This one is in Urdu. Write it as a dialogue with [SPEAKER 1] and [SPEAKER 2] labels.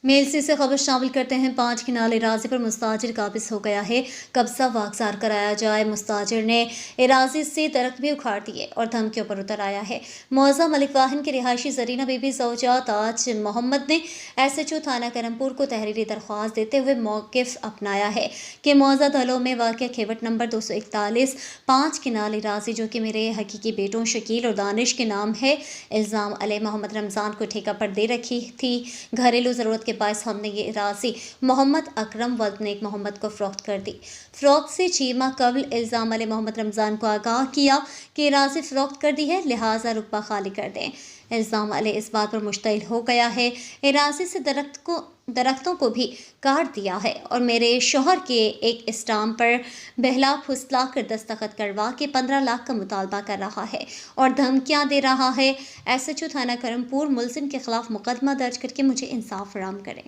[SPEAKER 1] میلسی سے خبر شامل کرتے ہیں 5 کنال اراضی پر مستاجر قابض ہو گیا ہے، قبضہ واگزار کرایا جائے۔ مستاجر نے اراضی سے درخت بھی اکھاڑ دیے اور دھمکیوں پر اتر آیا ہے۔ معزہ ملک واہن کے رہائشی زرینہ بی بی زوجہ تاج محمد نے ایس ایچ او تھانہ کرم پور کو تحریری درخواست دیتے ہوئے موقف اپنایا ہے کہ معزہ دھلوں میں واقع کھیوٹ نمبر 241 5 کنال اراضی جو کہ میرے حقیقی بیٹوں شکیل اور دانش کے نام ہے، الزام علیہ محمد رمضان کو ٹھیکہ پر دے رکھی تھی۔ گھریلو ضرورت کے باعث ہم نے یہ اراضی محمد اکرم ولد نیک محمد کو فروخت کر دی۔ فروخت سے 6 ماہ قبل الزام علیہ محمد رمضان کو آگاہ کیا کہ اراضی فروخت کر دی ہے، لہٰذا رقبہ خالی کر دیں۔ الزام علیہ اس بات پر مشتعل ہو گیا ہے، اراضی سے درختوں کو بھی کاٹ دیا ہے اور میرے شوہر کے ایک اسٹامپ پر بہلا پھسلا کر دستخط کروا کے 15 لاکھ کا مطالبہ کر رہا ہے اور دھمکیاں دے رہا ہے۔ ایس ایچ او تھانہ کرم پور ملزم کے خلاف مقدمہ درج کر کے مجھے انصاف فراہم کریں۔